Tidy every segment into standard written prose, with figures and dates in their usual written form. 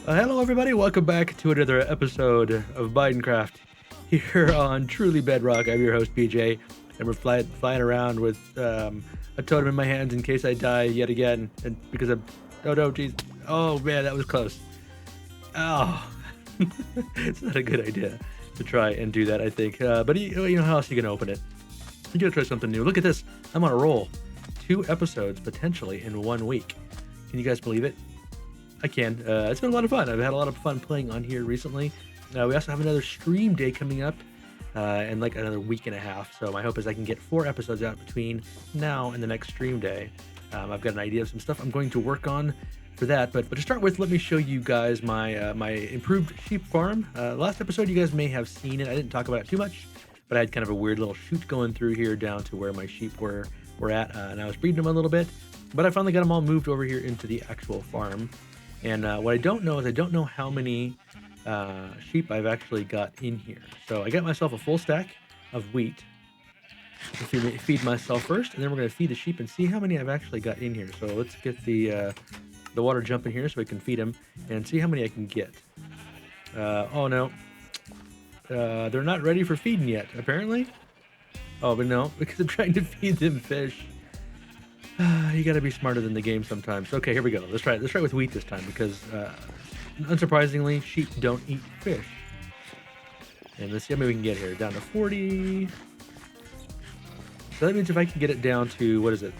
Hello, everybody. Welcome back to another episode of Minecraft here on Truly Bedrock. I'm your host, BJ, and we're flying around with a totem in my hands in case I die yet again. And because I'm, oh no, geez, oh man, that was close. Oh, it's not a good idea to try and do that, I think. But you know how else you can open it? You gotta try something new. Look at this. I'm on a roll. 2 episodes potentially in 1 week. Can you guys believe it? I can. It's been a lot of fun. I've had a lot of fun playing on here recently. We also have another stream day coming up in like another week and a half. So my hope is I can get 4 episodes out between now and the next stream day. I've got an idea of some stuff I'm going to work on for that. But to start with, let me show you guys my my improved sheep farm. Last episode, you guys may have seen it. I didn't talk about it too much, but I had kind of a weird little chute going through here down to where my sheep were at, and I was breeding them a little bit. But I finally got them all moved over here into the actual farm. And what I don't know is I don't know how many sheep I've actually got in here. So I got myself a full stack of wheat to feed myself first, and then we're going to feed the sheep and see how many I've actually got in here. So let's get the water jumping here so we can feed them and see how many I can get. Oh no, they're not ready for feeding yet, apparently. Oh, but no, because I'm trying to feed them fish. You gotta be smarter than the game sometimes. Okay, here we go. Let's try with wheat this time because, unsurprisingly, sheep don't eat fish. And let's see how many we can get here. Down to 40. So that means if I can get it down to, what is it,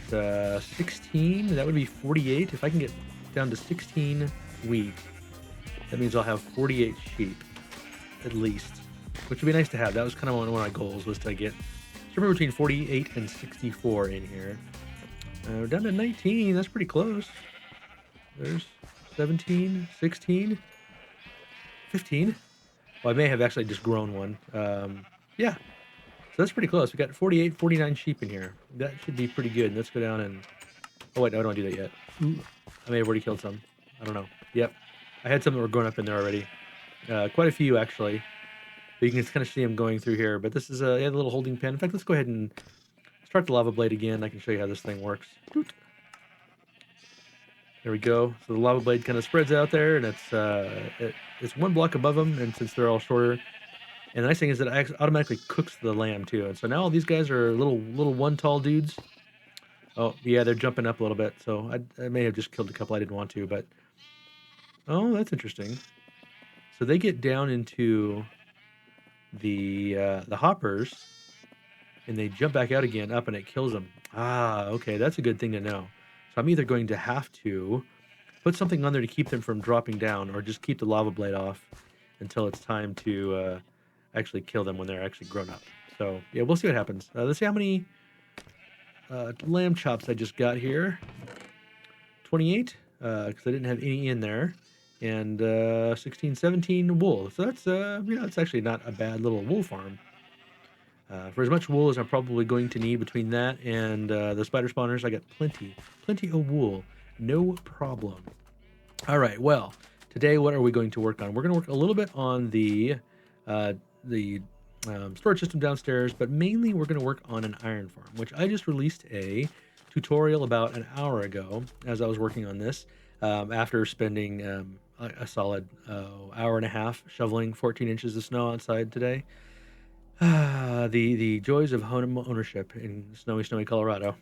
16, that would be 48. If I can get down to 16 wheat, that means I'll have 48 sheep, at least, which would be nice to have. That was kind of one of my goals, was to get somewhere between 48 and 64 in here. We're down to 19. That's pretty close. There's 17, 16, 15. Well, I may have actually just grown one. Yeah. So that's pretty close. We got 48, 49 sheep in here. That should be pretty good. Let's go down and... Oh, wait, no, I don't want to do that yet. Ooh, I may have already killed some. I don't know. Yep. I had some that were growing up in there already. Quite a few, actually. But you can just kind of see them going through here. But this is a little holding pen. In fact, let's go ahead and start the lava blade again. I can show you how this thing works. There we go. So the lava blade kind of spreads out there, and it's 1 block above them, and since they're all shorter. And the nice thing is that it automatically cooks the lamb too. And so now all these guys are little one tall dudes. Oh yeah, they're jumping up a little bit. So I may have just killed a couple I didn't want to, but oh, that's interesting. So they get down into the hoppers, and they jump back out again up, and it kills them. Ah, okay, that's a good thing to know. So I'm either going to have to put something on there to keep them from dropping down, or just keep the lava blade off until it's time to actually kill them when they're actually grown up. So yeah, we'll see what happens. Let's see how many lamb chops I just got here. 28, because I didn't have any in there. And 16, 17 wool. So that's, it's actually not a bad little wool farm. For as much wool as I'm probably going to need between that and the spider spawners, I got plenty of wool. No problem. All right, well, today what are we going to work on? We're going to work a little bit on the storage system downstairs, but mainly we're going to work on an iron farm, which I just released a tutorial about an hour ago as I was working on this, after spending a solid hour and a half shoveling 14 inches of snow outside today. The joys of home ownership in snowy Colorado.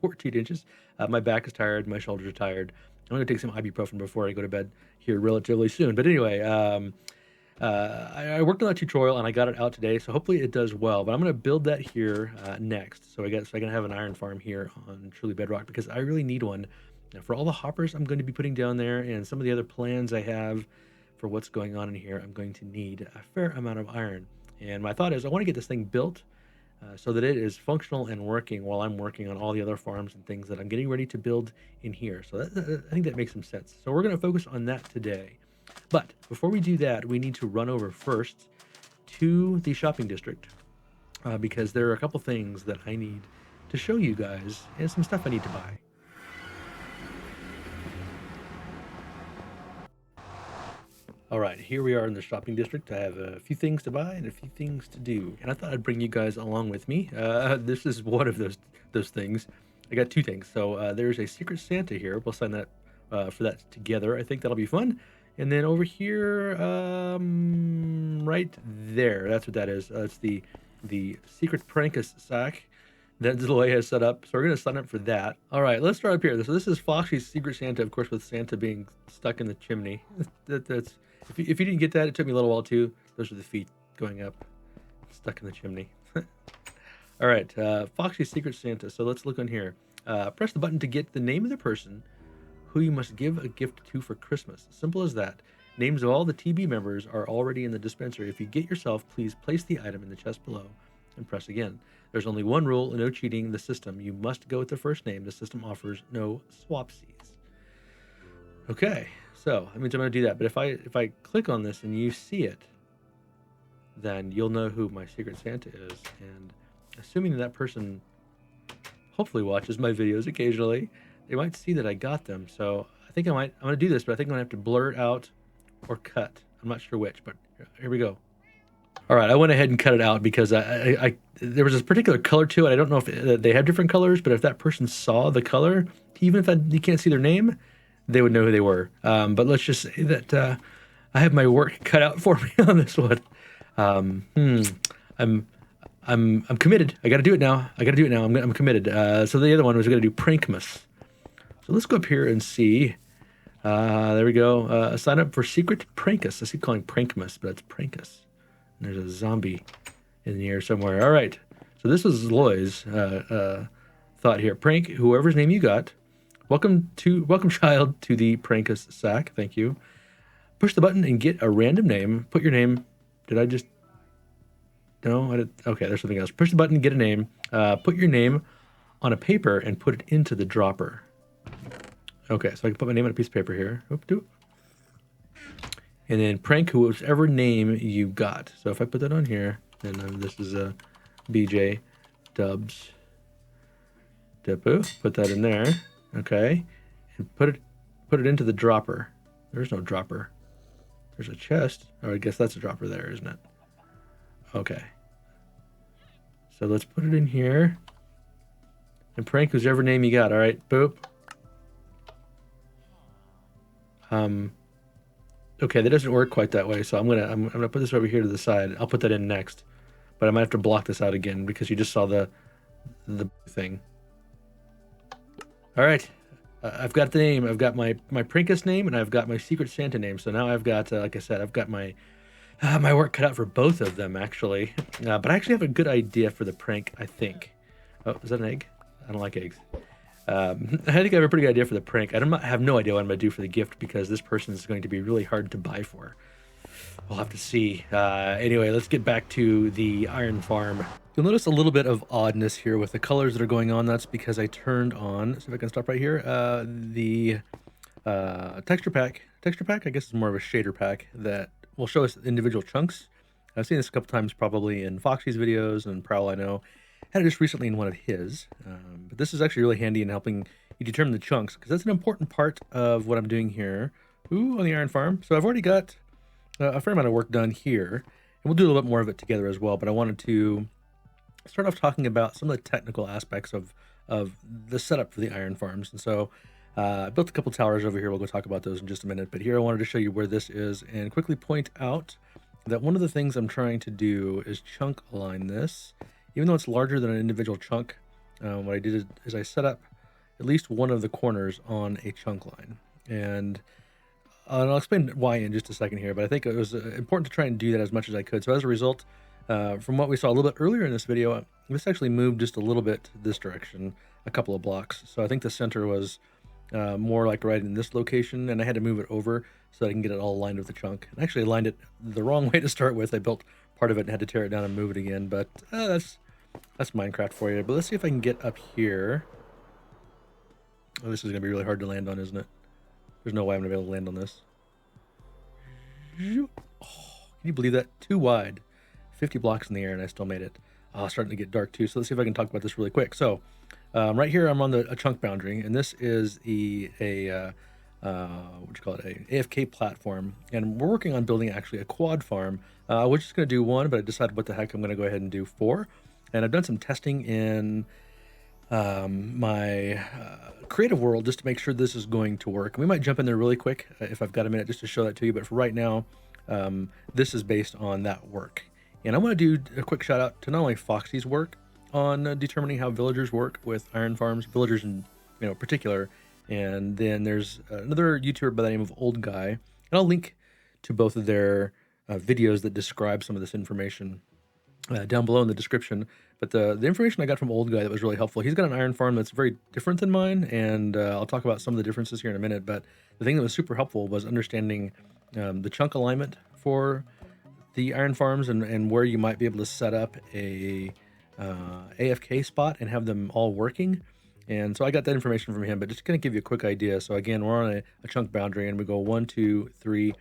14 inches. My back is tired. My shoulders are tired. I'm going to take some ibuprofen before I go to bed here relatively soon. But anyway, I worked on that tutorial and I got it out today, so hopefully it does well. But I'm going to build that here next. So I can have an iron farm here on Truly Bedrock, because I really need one. Now, for all the hoppers I'm going to be putting down there and some of the other plans I have for what's going on in here, I'm going to need a fair amount of iron. And my thought is I want to get this thing built so that it is functional and working while I'm working on all the other farms and things that I'm getting ready to build in here. So I think that makes some sense. So we're going to focus on that today. But before we do that, we need to run over first to the shopping district because there are a couple things that I need to show you guys and some stuff I need to buy. All right, here we are in the shopping district. I have a few things to buy and a few things to do, and I thought I'd bring you guys along with me. This is one of those things. I got 2 things. So there's a Secret Santa here. We'll sign that for that together. I think that'll be fun. And then over here, right there, that's what that is. It's the secret Prankus sack that Deloy has set up. So we're gonna sign up for that. All right, let's start up here. So this is Foxy's Secret Santa, of course, with Santa being stuck in the chimney. That's if you didn't get that, it took me a little while too. Those are the feet going up, stuck in the chimney. All right, Foxy's Secret Santa. So let's look on here. Press the button to get the name of the person who you must give a gift to for Christmas. Simple as that. Names of all the TB members are already in the dispenser. If you get yourself, please place the item in the chest below and press again. There's only one rule, no cheating the system. You must go with the first name. The system offers no swapsies. Okay, so that means I'm gonna do that. But if I click on this and you see it, then you'll know who my Secret Santa is. And assuming that person hopefully watches my videos occasionally, they might see that I got them. So I think I'm gonna do this, but I think I'm gonna have to blur it out or cut. I'm not sure which, but here we go. All right, I went ahead and cut it out because there was this particular color to it. I don't know if they have different colors, but if that person saw the color, even if you can't see their name, they would know who they were. But let's just say that I have my work cut out for me on this one. I'm committed. I got to do it now. I'm committed. So the other one was going to do Prankmas. So let's go up here and see. There we go. Sign up for Secret Prankus. I keep calling Prankmas, but it's Prankus. And there's a zombie in the air somewhere. All right. So this was Loy's thought here. Prank whoever's name you got. Welcome child to the Prankus sack. Thank you. Push the button and get a random name. Put your name. Did I just? No, I did. Okay, there's something else. Push the button, get a name. Put your name on a paper and put it into the dropper. Okay, so I can put my name on a piece of paper here. And then prank whichever name you got. So if I put that on here, then this is a BJ Dubs. Depu. Put that in there. Okay, and put it into the dropper. There's no dropper. There's a chest. Oh, I guess that's a dropper there, isn't it? Okay. So let's put it in here. And prank whichever name you got. All right, boop. Okay, that doesn't work quite that way. So I'm gonna put this over here to the side. I'll put that in next, but I might have to block this out again because you just saw the thing. All right, I've got the name. I've got my Prankus name and I've got my Secret Santa name. So now I've got, like I said, I've got my work cut out for both of them actually. But I actually have a good idea for the prank. I think. Oh, is that an egg? I don't like eggs. I think I have a pretty good idea for the prank. I have no idea what I'm going to do for the gift because this person is going to be really hard to buy for. We'll have to see. Anyway, let's get back to the iron farm. You'll notice a little bit of oddness here with the colors that are going on. That's because I turned on, see if I can stop right here, the texture pack. Texture pack, I guess, is more of a shader pack that will show us individual chunks. I've seen this a couple times probably in Foxy's videos and Prowl, I know. Had it just recently in one of his, but this is actually really handy in helping you determine the chunks because that's an important part of what I'm doing here. On the iron farm. So I've already got a fair amount of work done here, and we'll do a little bit more of it together as well. But I wanted to start off talking about some of the technical aspects of the setup for the iron farms. And so I built a couple towers over here. We'll go talk about those in just a minute. But here I wanted to show you where this is and quickly point out that one of the things I'm trying to do is chunk align this. Even though it's larger than an individual chunk, what I did is I set up at least one of the corners on a chunk line. And I'll explain why in just a second here, but I think it was important to try and do that as much as I could. So as a result, from what we saw a little bit earlier in this video, this actually moved just a little bit this direction, a couple of blocks. So I think the center was more like right in this location, and I had to move it over so that I can get it all aligned with the chunk. And actually aligned it the wrong way to start with. I built part of it and had to tear it down and move it again, but that's Minecraft for you. But let's see if I can get up here. Oh, this is going to be really hard to land on, isn't it? There's no way I'm going to be able to land on this. Oh, can you believe that? Too wide. 50 blocks in the air and I still made it. Oh, it's starting to get dark too. So let's see if I can talk about this really quick. So right here I'm on a chunk boundary, and this is what you call it, a AFK platform. And we're working on building actually a quad farm. I was just going to do one, but I decided what the heck, I'm going to go ahead and do 4. And I've done some testing in my creative world just to make sure this is going to work. We might jump in there really quick if I've got a minute just to show that to you, but for right now, this is based on that work. And I want to do a quick shout out to not only Foxy's work on determining how villagers work with iron farms, villagers in particular, and then there's another YouTuber by the name of Old Guy, and I'll link to both of their videos that describe some of this information down below in the description. But the information I got from Old Guy that was really helpful, he's got an iron farm that's very different than mine, and I'll talk about some of the differences here in a minute. But the thing that was super helpful was understanding the chunk alignment for the iron farms and where you might be able to set up a AFK spot and have them all working. And so I got that information from him, but just going to give you a quick idea. So again, we're on a chunk boundary, and we go 1, 2, 3,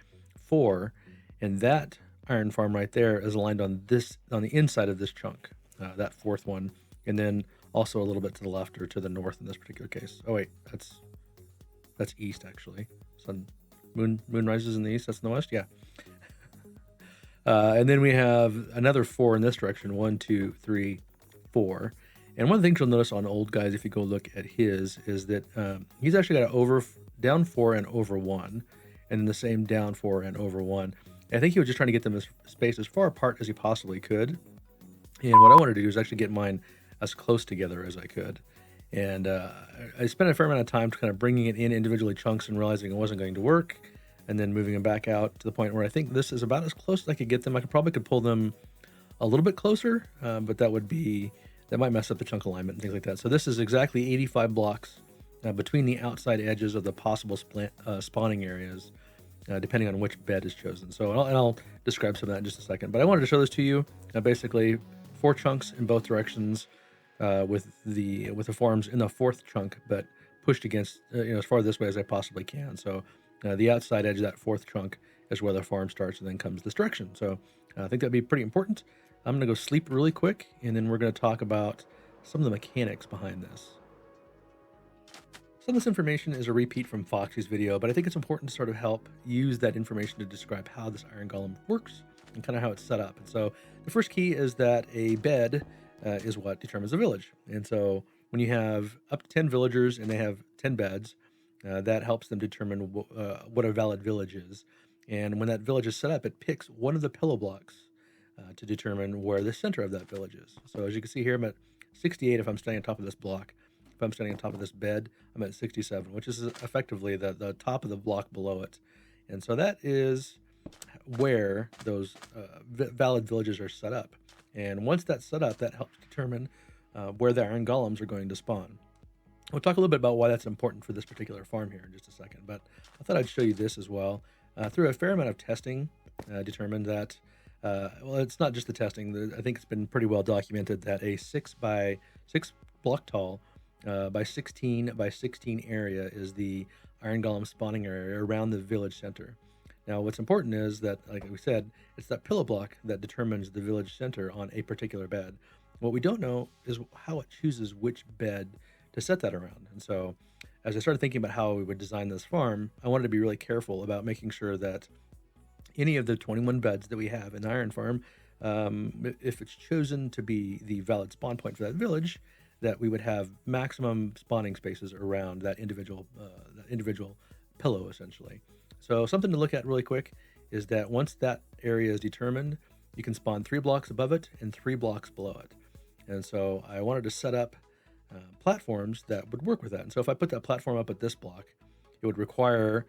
4, and that iron farm right there is aligned on the inside of this chunk, that fourth one, and then also a little bit to the left or to the north in this particular case. Oh wait, that's east actually. Moon rises in the east. That's in the west. Yeah. And then we have another 4 in this direction. 1, 2, 3, 4. And one of the things you'll notice on Old Guys, if you go look at his, is that he's actually got an down 4 and over 1, and then the same down 4 and over 1. And I think he was just trying to get them spaced as far apart as he possibly could. And what I wanted to do is actually get mine as close together as I could. And I spent a fair amount of time kind of bringing it in individually chunks and realizing it wasn't going to work, and then moving them back out to the point where I think this is about as close as I could get them. I probably could pull them a little bit closer, but that might mess up the chunk alignment and things like that. So this is exactly 85 blocks between the outside edges of the possible spawning areas, depending on which bed is chosen. So I'll describe some of that in just a second. But I wanted to show this to you. Basically, 4 chunks in both directions, with the farms in the 4th chunk, but pushed against as far this way as I possibly can. So the outside edge of that 4th chunk is where the farm starts, and then comes this direction. So I think that'd be pretty important. I'm gonna go sleep really quick, and then we're gonna talk about some of the mechanics behind this. Some of this information is a repeat from Foxy's video, but I think it's important to sort of help use that information to describe how this iron golem works and kind of how it's set up. And so the first key is that a bed is what determines a village. And so when you have up to 10 villagers and they have 10 beds, that helps them determine what a valid village is. And when that village is set up, it picks one of the pillow blocks to determine where the center of that village is. So as you can see here, I'm at 68 if I'm standing on top of this block. If I'm standing on top of this bed, I'm at 67, which is effectively the top of the block below it. And so that is where those valid villages are set up. And once that's set up, that helps determine where the iron golems are going to spawn. We'll talk a little bit about why that's important for this particular farm here in just a second, but I thought I'd show you this as well. Through a fair amount of testing, determined that, well, it's not just the testing. I think it's been pretty well documented that a 6 block tall by 16 by 16 area is the iron golem spawning area around the village center. Now, what's important is that, like we said, it's that pillow block that determines the village center on a particular bed. What we don't know is how it chooses which bed to set that around. And so as I started thinking about how we would design this farm, I wanted to be really careful about making sure that any of the 21 beds that we have in the iron farm, if it's chosen to be the valid spawn point for that village, that we would have maximum spawning spaces around that individual pillow, essentially. So something to look at really quick is that once that area is determined, you can spawn 3 blocks above it and 3 blocks below it. And so I wanted to set up platforms that would work with that. And so if I put that platform up at this block, it would require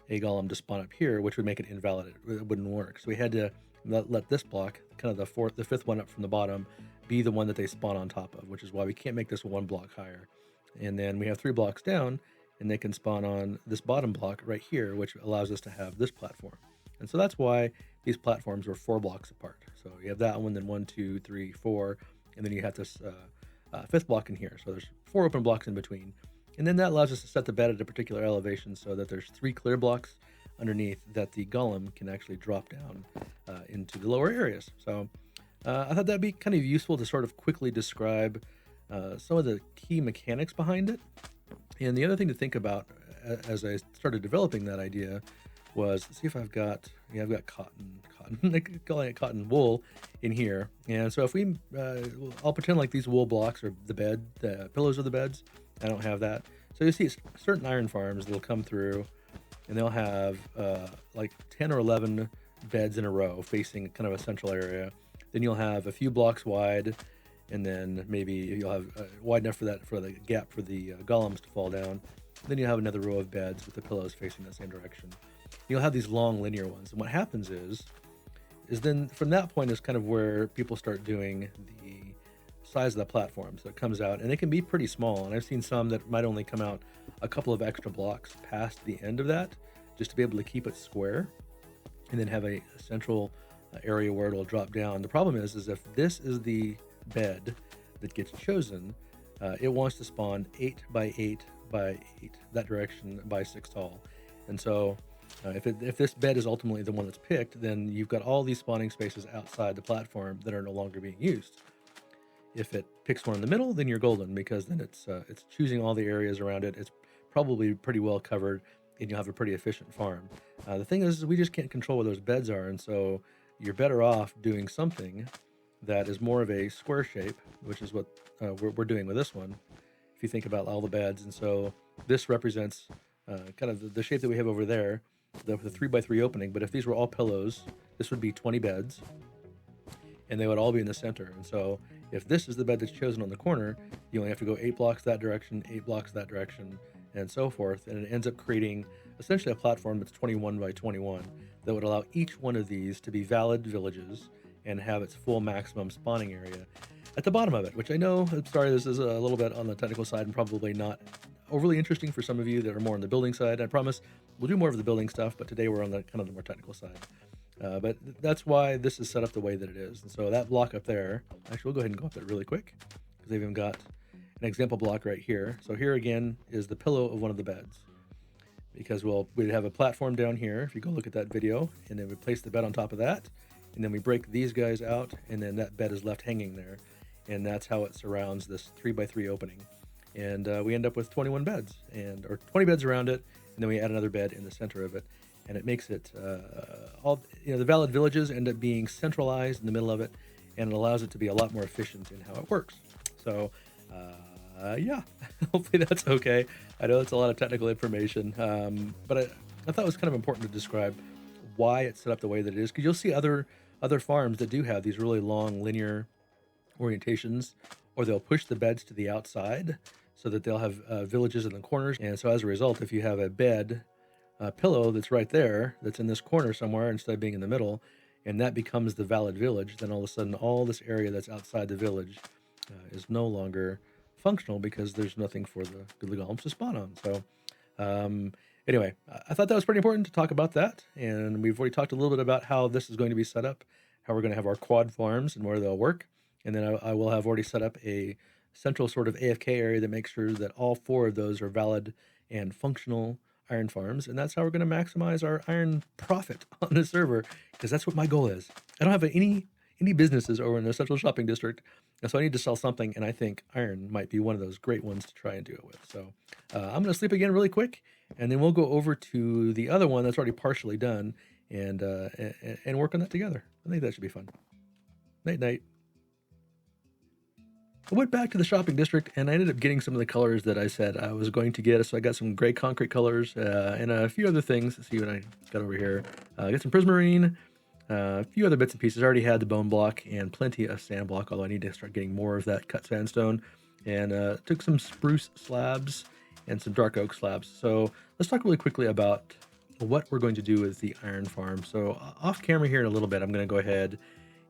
a golem to spawn up here, which would make it invalid. It wouldn't work. So we had to let this block, kind of the 5th one up from the bottom, be the one that they spawn on top of, which is why we can't make this 1 block higher. And then we have 3 blocks down, and they can spawn on this bottom block right here, which allows us to have this platform. And so that's why these platforms are 4 blocks apart. So you have that one, then 1, 2, 3, 4, and then you have this 5th block in here. So there's 4 open blocks in between. And then that allows us to set the bed at a particular elevation so that there's 3 clear blocks underneath that the golem can actually drop down into the lower areas. So I thought that'd be kind of useful to sort of quickly describe some of the key mechanics behind it. And the other thing to think about as I started developing that idea was, see if I've got Yeah, I've got cotton, calling it cotton wool in here. And so if we, I'll pretend like these wool blocks are the pillows of the beds. I don't have that. So you see certain iron farms, they'll come through and they'll have like 10 or 11 beds in a row facing kind of a central area. Then you'll have a few blocks wide, and then maybe you'll have wide enough for the gap for the golems to fall down. Then you'll have another row of beds with the pillows facing the same direction. You'll have these long linear ones, and what happens is then from that point is kind of where people start doing the size of the platform. So it comes out, and it can be pretty small. And I've seen some that might only come out a couple of extra blocks past the end of that, just to be able to keep it square, and then have a central area where it'll drop down. The problem is if this is the bed that gets chosen, it wants to spawn 8 by 8 by 8 that direction by 6 tall. And so if this bed is ultimately the one that's picked, then you've got all these spawning spaces outside the platform that are no longer being used. If it picks one in the middle, then you're golden, because then it's choosing all the areas around it. It's probably pretty well covered, and you'll have a pretty efficient farm. The thing is, we just can't control where those beds are, and so you're better off doing something that is more of a square shape, which is what we're doing with this one. If you think about all the beds, and so this represents kind of the shape that we have over there, the 3x3 opening. But if these were all pillows, this would be 20 beds, and they would all be in the center. And so if this is the bed that's chosen on the corner, you only have to go 8 blocks that direction, 8 blocks that direction, and so forth. And it ends up creating essentially a platform that's 21 by 21 that would allow each one of these to be valid villages and have its full maximum spawning area at the bottom of it, which I know, I'm sorry, this is a little bit on the technical side and probably not overly interesting for some of you that are more on the building side. I promise we'll do more of the building stuff, but today we're on the kind of the more technical side. But that's why this is set up the way that it is. And so that block up there, actually, we'll go ahead and go up there really quick, because they've even got an example block right here. So here again is the pillow of one of the beds, because we'd have a platform down here, if you go look at that video, and then we place the bed on top of that, and then we break these guys out, and then that bed is left hanging there. And that's how it surrounds this 3x3 opening. And we end up with 21 beds, or 20 beds around it, and then we add another bed in the center of it. And it makes it the valid villages end up being centralized in the middle of it, and it allows it to be a lot more efficient in how it works. So yeah, hopefully that's okay. I know it's a lot of technical information, but I thought it was kind of important to describe why it's set up the way that it is, because you'll see other farms that do have these really long linear orientations, or they'll push the beds to the outside so that they'll have villages in the corners. And so as a result, if you have a bed pillow that's right there, that's in this corner somewhere instead of being in the middle, and that becomes the valid village, then all of a sudden all this area that's outside the village is no longer functional, because there's nothing for the golems to spawn on. So anyway, I thought that was pretty important to talk about that, and we've already talked a little bit about how this is going to be set up, how we're going to have our quad farms and where they'll work. And then I will have already set up a central sort of AFK area that makes sure that all 4 of those are valid and functional iron farms. And that's how we're going to maximize our iron profit on the server, because that's what my goal is. I don't have any businesses over in the central shopping district, and so I need to sell something, and I think iron might be one of those great ones to try and do it with. So I'm going to sleep again really quick, and then we'll go over to the other one that's already partially done, and work on that together. I think that should be fun. Night night. I went back to the shopping district, and I ended up getting some of the colors that I said I was going to get. So I got some gray concrete colors and a few other things. Let's see what I got over here. I got some prismarine, a few other bits and pieces. I already had the bone block and plenty of sand block, although I need to start getting more of that cut sandstone. And took some spruce slabs and some dark oak slabs. So let's talk really quickly about what we're going to do with the iron farm. So off camera here in a little bit, I'm going to go ahead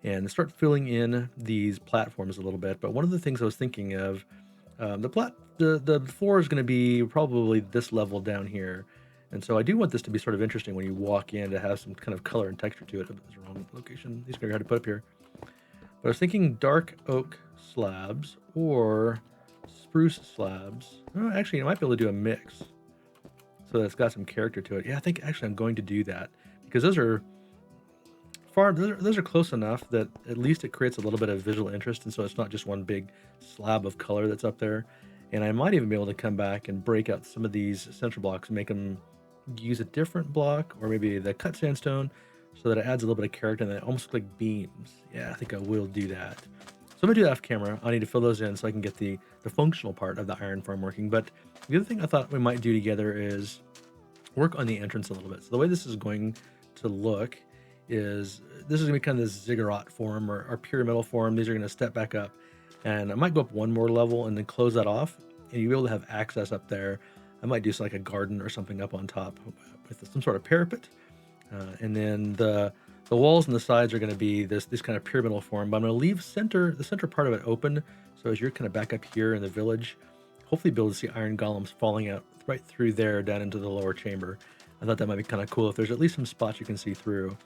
and start filling in these platforms a little bit. But one of the things I was thinking of, the floor is going to be probably this level down here. And so I do want this to be sort of interesting when you walk in, to have some kind of color and texture to it. That's the wrong location. These are going to be hard to put up here. But I was thinking dark oak slabs or spruce slabs. Oh, actually, I might be able to do a mix, so that it's got some character to it. Yeah, I think actually I'm going to do that, because those are close enough that at least it creates a little bit of visual interest, and so it's not just one big slab of color that's up there. And I might even be able to come back and break out some of these central blocks and make them use a different block, or maybe the cut sandstone, so that it adds a little bit of character and it almost looks like beams. Yeah, I think I will do that. So I'm gonna do that off camera. I need to fill those in so I can get the functional part of the iron farm working. But the other thing I thought we might do together is work on the entrance a little bit. So the way this is going to look is this is gonna be kind of this ziggurat form or pyramidal form. These are gonna step back up, and I might go up one more level and then close that off, and you'll be able to have access up there. I might do like a garden or something up on top with some sort of parapet, and then the walls and the sides are going to be this kind of pyramidal form. But I'm going to leave the center part of it open, so as you're kind of back up here in the village, hopefully be able to see iron golems falling out right through there down into the lower chamber. I thought that might be kind of cool if there's at least some spots you can see through.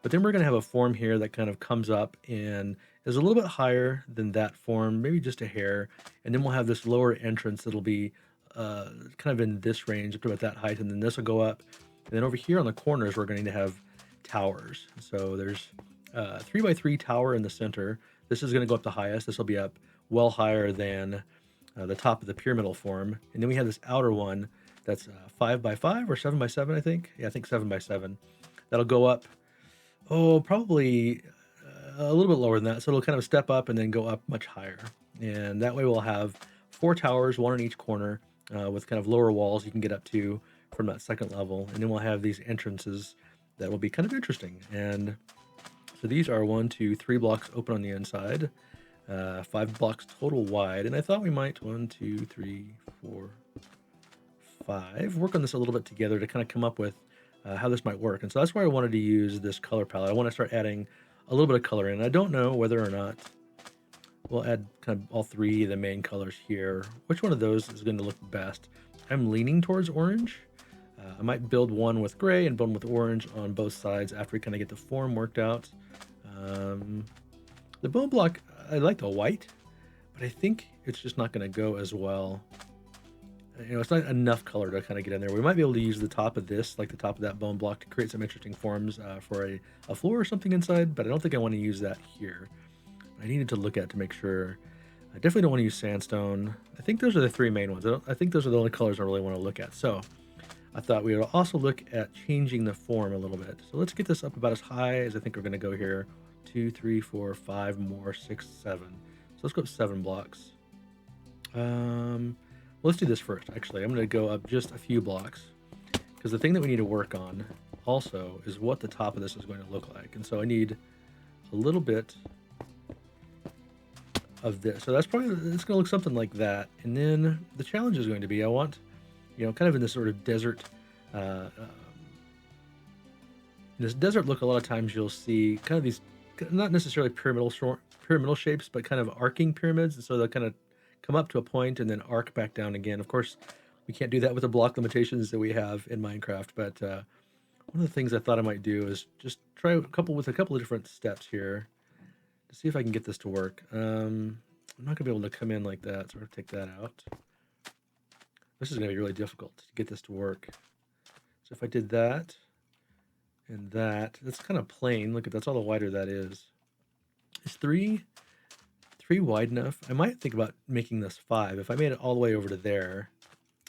But then we're going to have a form here that kind of comes up and is a little bit higher than that form, maybe just a hair. And then we'll have this lower entrance that'll be kind of in this range up to about that height, and then this will go up. And then over here on the corners, we're going to have towers. So there's a 3x3 tower in the center. This is going to go up the highest. This will be up well higher than the top of the pyramidal form. And then we have this outer one that's 5x5 or 7x7, I think. Yeah, I think 7x7. That'll go up, probably a little bit lower than that. So it'll kind of step up and then go up much higher. And that way we'll have 4 towers, one in each corner, with kind of lower walls you can get up to from that second level. And then we'll have these entrances that will be kind of interesting. And so these are 1, 2, 3 blocks open on the inside, 5 blocks total wide. And I thought we might 1, 2, 3, 4, 5 work on this a little bit together to kind of come up with how this might work. And so that's why I wanted to use this color palette. I want to start adding a little bit of color in. I don't know whether or not we'll add kind of all 3 of the main colors here. Which one of those is going to look best? I'm leaning towards orange. I might build one with gray and build one with orange on both sides after we kind of get the form worked out. The bone block, I like the white, but I think it's just not going to go as well. It's not enough color to kind of get in there. We might be able to use the top of this, like the top of that bone block, to create some interesting forms for a floor or something inside, but I don't think I want to use that here. I needed to look at to make sure. I definitely don't want to use sandstone. I think those are the 3 main ones. I think those are the only colors I really want to look at. So I thought we would also look at changing the form a little bit. So let's get this up about as high as I think we're going to go here. 2, 3, 4, 5 more, 6, 7. So let's go up 7 blocks. Let's do this first. Actually, I'm going to go up just a few blocks, because the thing that we need to work on also is what the top of this is going to look like. And so I need a little bit of this. So it's going to look something like that. And then the challenge is going to be, I want, kind of in this sort of desert, this desert look. A lot of times you'll see kind of these, not necessarily pyramidal shapes, but kind of arcing pyramids. And so they'll kind of come up to a point and then arc back down again. Of course, we can't do that with the block limitations that we have in Minecraft, but one of the things I thought I might do is just try a couple of different steps here to see if I can get this to work. I'm not gonna be able to come in like that, so I'll take that out. This is gonna be really difficult to get this to work. So if I did that and that's kind of plain. Look at that's all the wider that is. Is 3 wide enough? I might think about making this 5. If I made it all the way over to there,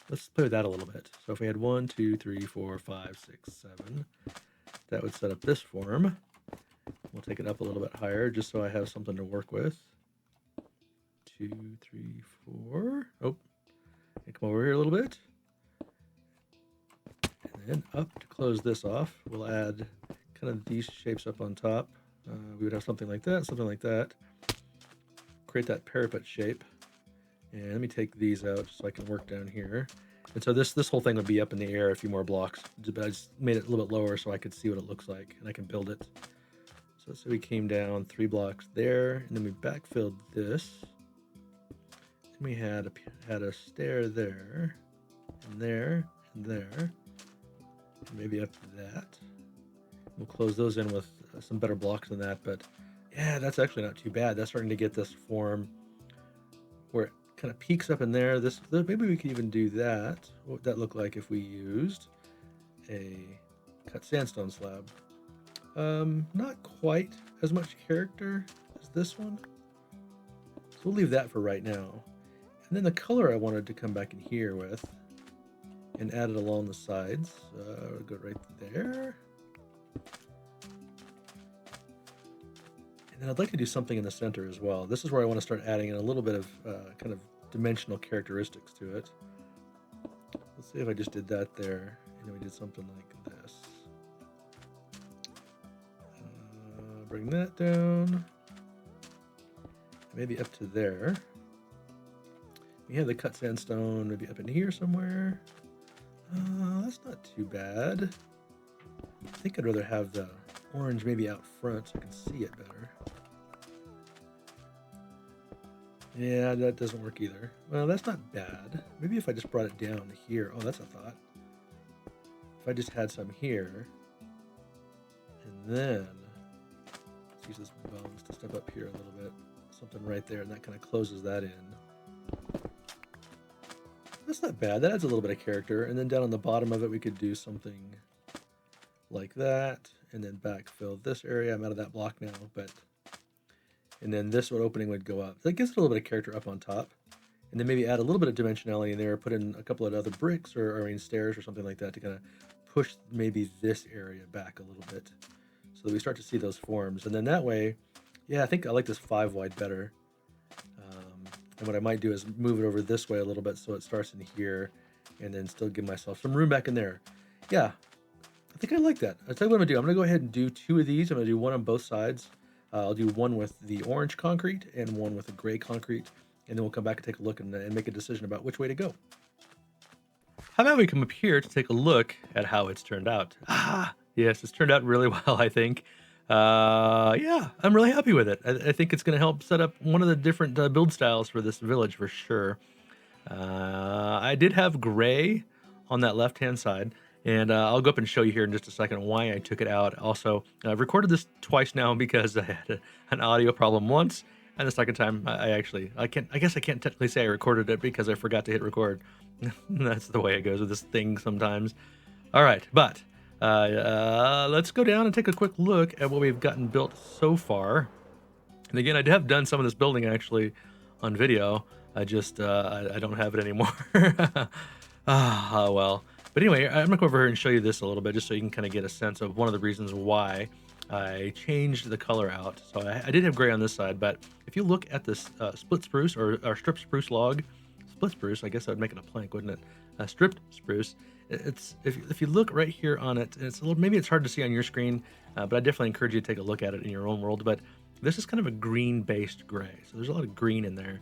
let's play with that a little bit. So if we had 1, 2, 3, 4, 5, 6, 7, that would set up this form. We'll take it up a little bit higher just so I have something to work with. 2, 3, 4. Oh, and come over here a little bit. And then up to close this off, we'll add kind of these shapes up on top. We would have something like that. Create that parapet shape. And let me take these out so I can work down here. And so this whole thing would be up in the air a few more blocks, but I just made it a little bit lower so I could see what it looks like and I can build it. So we came down 3 blocks there, and then we backfilled this. And we had a stair there, and there, and there, and maybe up to that. We'll close those in with some better blocks than that, but yeah, that's actually not too bad. That's starting to get this form where it kind of peaks up in there. Maybe we could even do that. What would that look like if we used a cut sandstone slab? Not quite as much character as this one. So we'll leave that for right now. And then the color I wanted to come back in here with and add it along the sides. Go right there. And I'd like to do something in the center as well. This is where I want to start adding in a little bit of kind of dimensional characteristics to it. Let's see if I just did that there, and then we did something like this. Bring that down. Maybe up to there. We have the cut sandstone maybe up in here somewhere. That's not too bad. I think I'd rather have the orange maybe out front so I can see it better. Yeah, that doesn't work either. Well, that's not bad. Maybe if I just brought it down here. Oh, that's a thought. If I just had some here, and then let's use this bones to step up here a little bit. Something right there, and that kind of closes that in. That's not bad. That adds a little bit of character. And then down on the bottom of it, we could do something like that, and then backfill this area. I'm out of that block now, but and then this opening would go up. That gives it a little bit of character up on top. And then maybe add a little bit of dimensionality in there, put in a couple of other bricks or I mean stairs or something like that to kind of push maybe this area back a little bit so that we start to see those forms. And then that way, yeah, I think I like this 5 wide better. And what I might do is move it over this way a little bit so it starts in here and then still give myself some room back in there. Yeah, I think I like that. I'll tell you what I'm gonna do. I'm gonna go ahead and do 2 of these. I'm gonna do one on both sides. I'll do one with the orange concrete and one with the gray concrete, and then we'll come back and take a look and make a decision about which way to go. How about we come up here to take a look at how it's turned out? Yes, it's turned out really well, I think. Yeah, I'm really happy with it. I think it's going to help set up one of the different build styles for this village for sure. I did have gray on that left-hand side, and I'll go up and show you here in just a second why I took it out. Also, I've recorded this twice now because I had an audio problem once, and the second time I guess I can't technically say I recorded it because I forgot to hit record. That's the way it goes with this thing sometimes. All right, but let's go down and take a quick look at what we've gotten built so far. And again, I have done some of this building actually on video. I just I don't have it anymore. Well. But anyway, I'm gonna go over here and show you this a little bit just so you can kind of get a sense of one of the reasons why I changed the color out. So I did have gray on this side, but if you look at this split spruce or strip spruce log, split spruce, I guess that would make it a plank, wouldn't it? Stripped spruce. It's if you look right here on it, it's a little, maybe it's hard to see on your screen, but I definitely encourage you to take a look at it in your own world. But this is kind of a green-based gray, so there's a lot of green in there.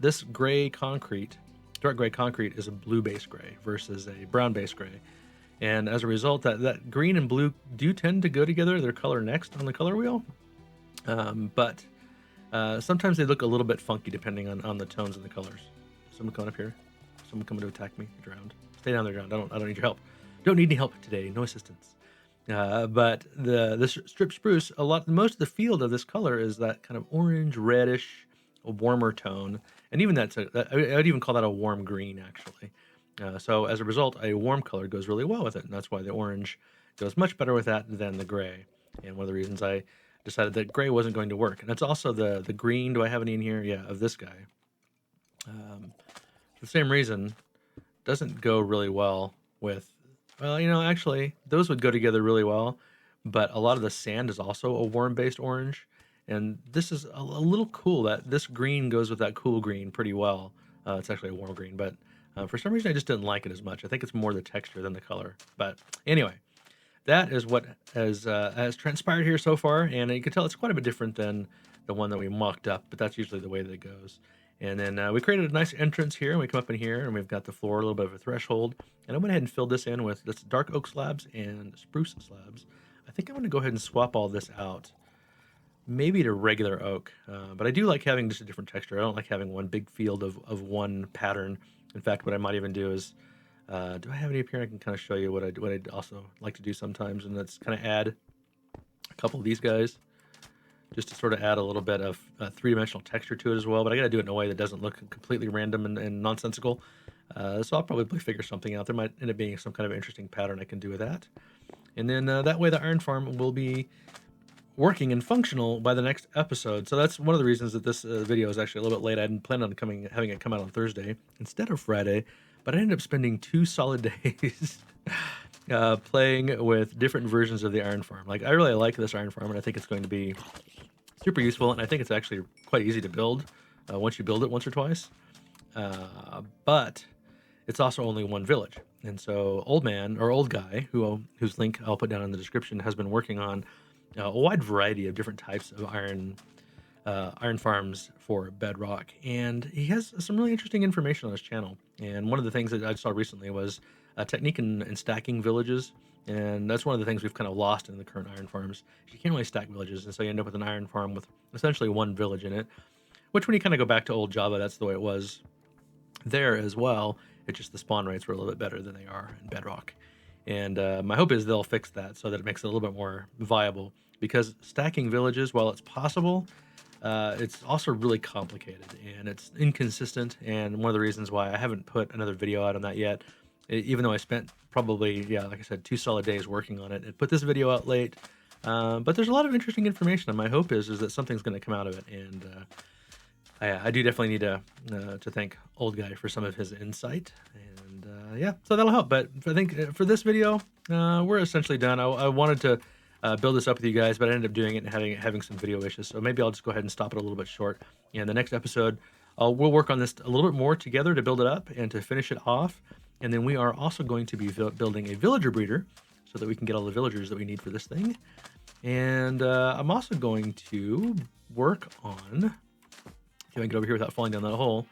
This gray concrete, dark gray concrete, is a blue-based gray versus a brown-based gray, and as a result, that green and blue do tend to go together. They're color next on the color wheel, but sometimes they look a little bit funky depending on the tones and the colors. Someone coming up here. Someone coming to attack me. You're drowned. Stay down there, drowned. I don't need your help. Don't need any help today. No assistance. But this strip spruce, most of the field of this color is that kind of orange, reddish, a warmer tone, and even I'd even call that a warm green actually. So as a result, a warm color goes really well with it, and that's why the orange goes much better with that than the gray. And one of the reasons I decided that gray wasn't going to work, and that's also the green. Do I have any in here? Yeah, of this guy. For the same reason, doesn't go really well with. Well, actually, those would go together really well, but a lot of the sand is also a warm-based orange, and this is a little cool that this green goes with that cool green pretty well. It's actually a warm green, but for some reason I just didn't like it as much. I think it's more the texture than the color. But anyway, that is what has transpired here so far, and you can tell it's quite a bit different than the one that we mocked up, but that's usually the way that it goes. And then we created a nice entrance here, and we come up in here, and we've got the floor, a little bit of a threshold. And I went ahead and filled this in with this dark oak slabs and spruce slabs. I think I'm going to go ahead and swap all this out, maybe to regular oak. But I do like having just a different texture. I don't like having one big field of one pattern. In fact, what I might even do is, do I have any up here? I can kind of show you what I'd also like to do sometimes, and that's kind of add a couple of these guys, just to sort of add a little bit of three-dimensional texture to it as well. But I got to do it in a way that doesn't look completely random and nonsensical. So I'll probably figure something out. There might end up being some kind of interesting pattern I can do with that. And then that way the iron farm will be working and functional by the next episode. So that's one of the reasons that this video is actually a little bit late. I didn't plan on having it come out on Thursday instead of Friday, but I ended up spending 2 solid days playing with different versions of the iron farm. Like, I really like this iron farm, and I think it's going to be super useful, and I think it's actually quite easy to build once you build it once or twice. But it's also only one village, and so old man or old guy, whose link I'll put down in the description, has been working on a wide variety of different types of iron farms for Bedrock, and he has some really interesting information on his channel. And one of the things that I saw recently was a technique in stacking villages, and that's one of the things we've kind of lost in the current iron farms. You can't really stack villages, and so you end up with an iron farm with essentially one village in it, which when you kind of go back to old Java, that's the way it was there as well. It's just the spawn rates were a little bit better than they are in Bedrock. And my hope is they'll fix that so that it makes it a little bit more viable, because stacking villages, while it's possible, it's also really complicated and it's inconsistent. And one of the reasons why I haven't put another video out on that yet, even though I spent probably, like I said, 2 solid days working on it, and put this video out late. But there's a lot of interesting information, and my hope is that something's going to come out of it. And I do definitely need to thank old guy for some of his insight, and so that'll help. But I think for this video, we're essentially done. I wanted to build this up with you guys, but I ended up doing it and having some video issues, so maybe I'll just go ahead and stop it a little bit short. And the next episode, we'll work on this a little bit more together to build it up and to finish it off. And then we are also going to be building a villager breeder so that we can get all the villagers that we need for this thing. And I'm also going to work on, if I can get over here without falling down that hole,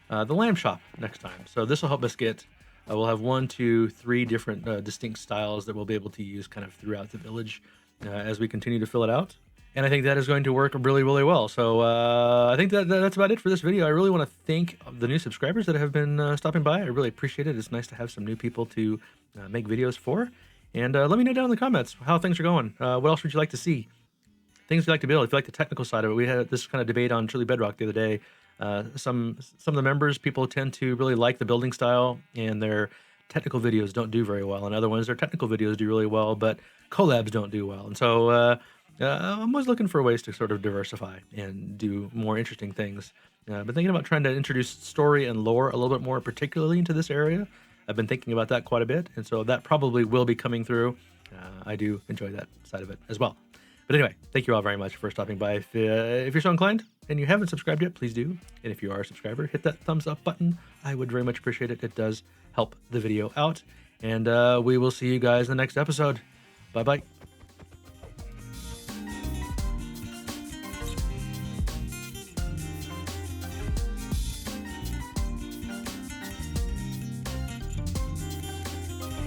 the lamb shop next time. So this will help us get, we'll have 1, 2, 3 different distinct styles that we'll be able to use kind of throughout the village as we continue to fill it out. And I think that is going to work really, really well. So I think that's about it for this video. I really want to thank the new subscribers that have been stopping by. I really appreciate it. It's nice to have some new people to make videos for. And let me know down in the comments how things are going. What else would you like to see? Things you'd like to build. If you like the technical side of it, we had this kind of debate on Truly Bedrock the other day. Some of the members, people tend to really like the building style, and their technical videos don't do very well. And other ones, their technical videos do really well, but collabs don't do well. And so I'm always looking for ways to sort of diversify and do more interesting things. I've been thinking about trying to introduce story and lore a little bit more, particularly into this area. I've been thinking about that quite a bit, and so that probably will be coming through. I do enjoy that side of it as well. But anyway, thank you all very much for stopping by. If you're so inclined and you haven't subscribed yet, please do. And if you are a subscriber, hit that thumbs up button. I would very much appreciate it. It does help the video out. And we will see you guys in the next episode. Bye-bye.